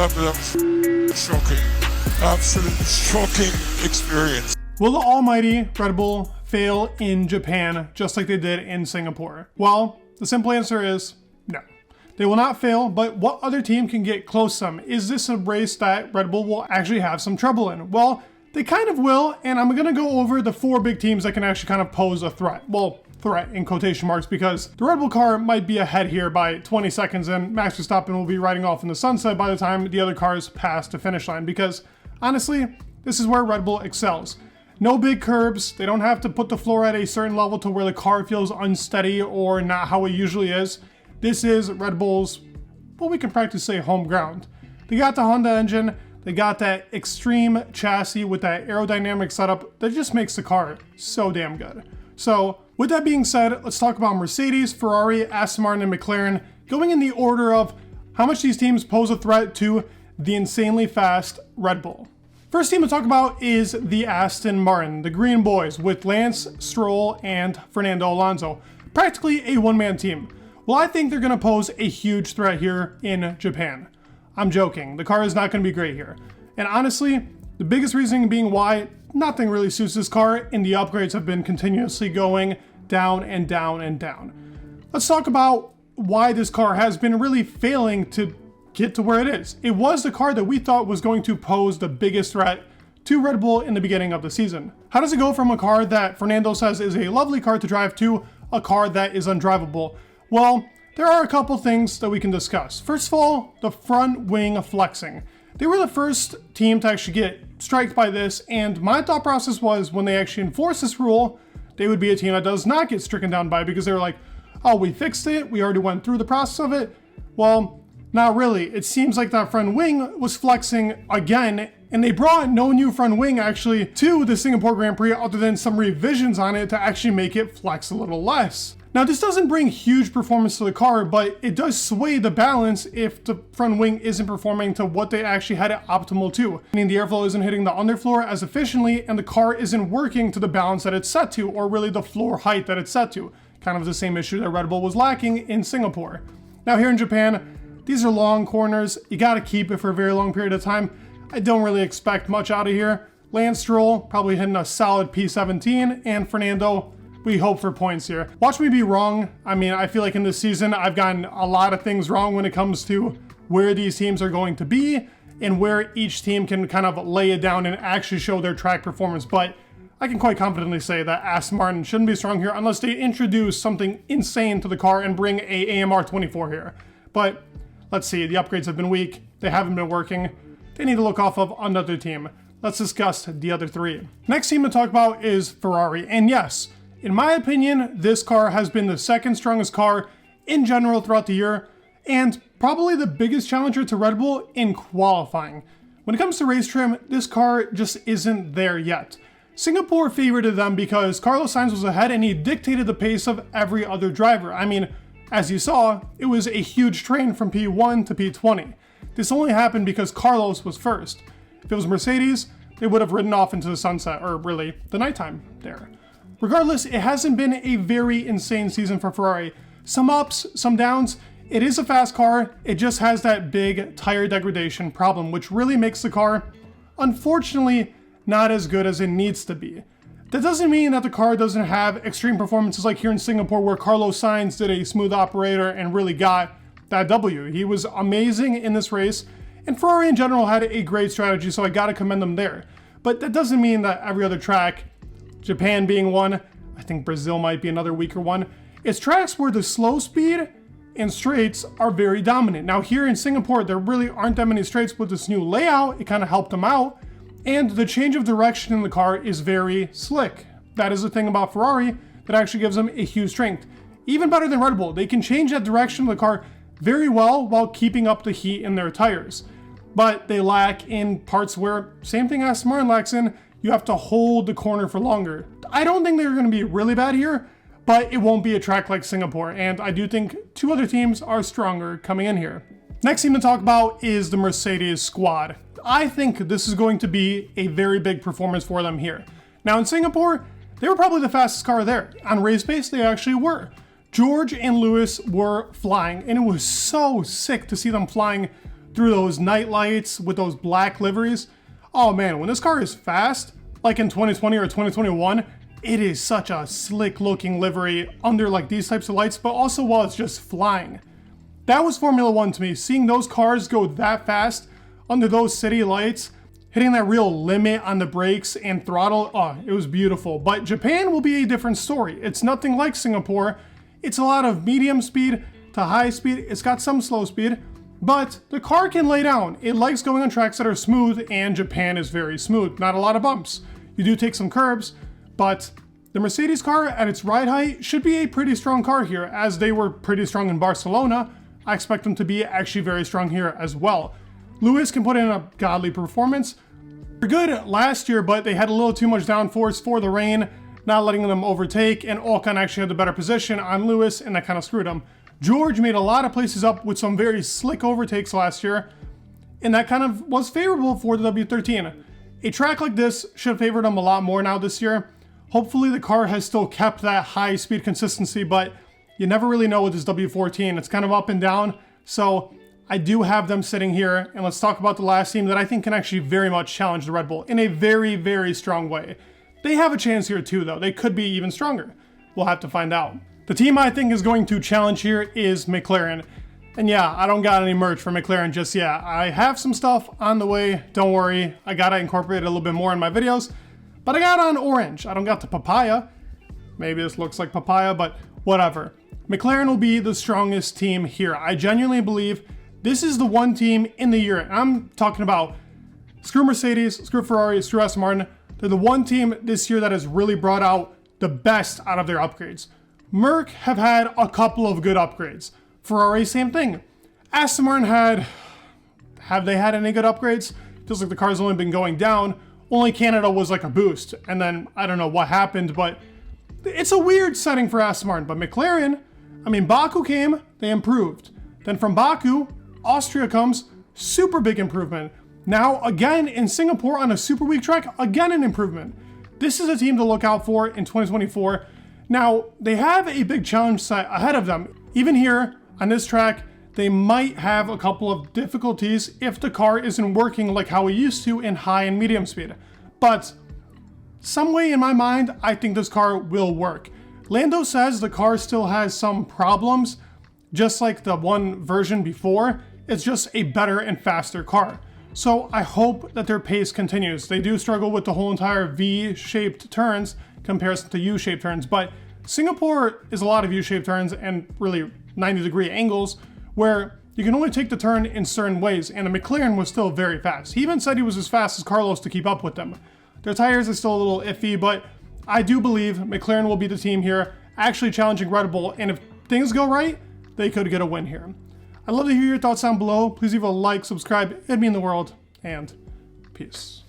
Shocking. Absolutely shocking experience. Will the almighty Red Bull fail in Japan just like they did in Singapore? Well, the simple answer is no. They will not fail, but what other team can get close to them? Is this a race that Red Bull will actually have some trouble in? Well, they kind of will, and I'm gonna go over the 4 big teams that can actually kind of pose a threat. Well, threat in quotation marks, because the Red Bull car might be ahead here by 20 seconds and Max Verstappen will be riding off in the sunset by the time the other cars pass the finish line, because honestly, this is where Red Bull excels. No big curbs, they don't have to put the floor at a certain level to where the car feels unsteady or not how it usually is. This is Red Bull's, well, we can practically say home ground. They got the Honda engine, they got that extreme chassis with that aerodynamic setup that just makes the car so damn good. So with that being said, let's talk about Mercedes, Ferrari, Aston Martin, and McLaren, going in the order of how much these teams pose a threat to the insanely fast Red Bull. First team to talk about is the Aston Martin, the Green Boys, with Lance Stroll and Fernando Alonso. Practically a one-man team. Well, I think they're going to pose a huge threat here in Japan. I'm joking. The car is not going to be great here. And honestly, the biggest reason being why nothing really suits this car, and the upgrades have been continuously going down and down and down. Let's talk about why this car has been really failing to get to where it is. It was the car that we thought was going to pose the biggest threat to Red Bull in the beginning of the season. How does it go from a car that Fernando says is a lovely car to drive to a car that is undrivable? Well, there are a couple things that we can discuss. First of all, the front wing flexing. They were the first team to actually get striked by this, and my thought process was when they actually enforce this rule, they would be a team that does not get stricken down by it, because they were like, oh, we fixed it, we already went through the process of it. Well, not really. It seems like that front wing was flexing again, and they brought no new front wing actually to the Singapore Grand Prix other than some revisions on it to actually make it flex a little less. Now, this doesn't bring huge performance to the car, but it does sway the balance if the front wing isn't performing to what they actually had it optimal to. Meaning the airflow isn't hitting the underfloor as efficiently and the car isn't working to the balance that it's set to, or really the floor height that it's set to. Kind of the same issue that Red Bull was lacking in Singapore. Now here in Japan, these are long corners. You gotta keep it for a very long period of time. I don't really expect much out of here. Lance Stroll probably hitting a solid P17, and Fernando, we hope for points here. Watch me be wrong. I mean, I feel like in this season, I've gotten a lot of things wrong when it comes to where these teams are going to be and where each team can kind of lay it down and actually show their track performance. But I can quite confidently say that Aston Martin shouldn't be strong here unless they introduce something insane to the car and bring a AMR 24 here. But let's see, the upgrades have been weak. They haven't been working. They need to look off of another team. Let's discuss the other 3. Next team to talk about is Ferrari. And yes, in my opinion, this car has been the second strongest car in general throughout the year, and probably the biggest challenger to Red Bull in qualifying. When it comes to race trim, this car just isn't there yet. Singapore favored them because Carlos Sainz was ahead and he dictated the pace of every other driver. I mean, as you saw, it was a huge train from P1 to P20. This only happened because Carlos was first. If it was Mercedes, they would have ridden off into the sunset, or really, the nighttime there. Regardless, it hasn't been a very insane season for Ferrari. Some ups, some downs. It is a fast car. It just has that big tire degradation problem, which really makes the car, unfortunately, not as good as it needs to be. That doesn't mean that the car doesn't have extreme performances like here in Singapore, where Carlos Sainz did a smooth operator and really got that W. He was amazing in this race, and Ferrari in general had a great strategy, so I gotta commend them there. But that doesn't mean that every other track, Japan being one, I think Brazil might be another weaker one, it's tracks where the slow speed and straights are very dominant. Now here in Singapore, there really aren't that many straights. With this new layout, it kind of helped them out, and the change of direction in the car is very slick. That is the thing about Ferrari that actually gives them a huge strength. Even better than Red Bull, they can change that direction of the car very well while keeping up the heat in their tires. But they lack in parts where, same thing Aston Martin lacks in, you have to hold the corner for longer. I don't think they're going to be really bad here, but it won't be a track like Singapore, and I do think 2 other teams are stronger coming in here. Next team to talk about is the Mercedes squad. I think this is going to be a very big performance for them here. Now in Singapore, they were probably the fastest car there. On race pace, they actually were. George and Lewis were flying, and it was so sick to see them flying through those night lights with those black liveries. Oh man, when this car is fast, like in 2020 or 2021, it is such a slick looking livery under like these types of lights, but also while it's just flying. That was Formula One to me, seeing those cars go that fast under those city lights, hitting that real limit on the brakes and throttle. Oh, it was beautiful. But Japan will be a different story. It's nothing like Singapore. It's a lot of medium speed to high speed. It's got some slow speed, but the car can lay down. It likes going on tracks that are smooth, and Japan is very smooth. Not a lot of bumps. You do take some curbs, but the Mercedes car at its ride height should be a pretty strong car here, as they were pretty strong in Barcelona. I expect them to be actually very strong here as well. Lewis can put in a godly performance. They're good last year, but they had a little too much downforce for the rain, not letting them overtake, and Ocon actually had the better position on Lewis, and that kind of screwed him. George made a lot of places up with some very slick overtakes last year, and that kind of was favorable for the W13. A track like this should have favored him a lot more now this year. Hopefully the car has still kept that high speed consistency, but you never really know with this W14. It's kind of up and down, so I do have them sitting here, and let's talk about the last team that I think can actually very much challenge the Red Bull in a very, very strong way. They have a chance here too, though. They could be even stronger. We'll have to find out. The team I think is going to challenge here is McLaren. And yeah, I don't got any merch for McLaren just yet. I have some stuff on the way, don't worry. I gotta incorporate it a little bit more in my videos. But I got on orange. I don't got the papaya. Maybe this looks like papaya, but whatever. McLaren will be the strongest team here. I genuinely believe this is the one team in the year. And I'm talking about screw Mercedes, screw Ferrari, screw Aston Martin. They're the one team this year that has really brought out the best out of their upgrades. Merc have had a couple of good upgrades. Ferrari, same thing. Aston Martin have they had any good upgrades? Feels like the car's only been going down. Only Canada was like a boost. And then I don't know what happened, but it's a weird setting for Aston Martin. But McLaren, I mean, Baku came, they improved. Then from Baku, Austria comes, super big improvement. Now, again, in Singapore on a super weak track, again, an improvement. This is a team to look out for in 2024. Now, they have a big challenge set ahead of them. Even here on this track, they might have a couple of difficulties if the car isn't working like how we used to in high and medium speed. But some way in my mind, I think this car will work. Lando says the car still has some problems, just like the one version before. It's just a better and faster car. So I hope that their pace continues. They do struggle with the whole entire V-shaped turns comparison to U-shaped turns, but Singapore is a lot of U-shaped turns and really 90-degree angles where you can only take the turn in certain ways, and the McLaren was still very fast. He even said he was as fast as Carlos to keep up with them. Their tires are still a little iffy, but I do believe McLaren will be the team here, actually challenging Red Bull, and if things go right, they could get a win here. I'd love to hear your thoughts down below. Please leave a like, subscribe, it'd mean the world, and peace.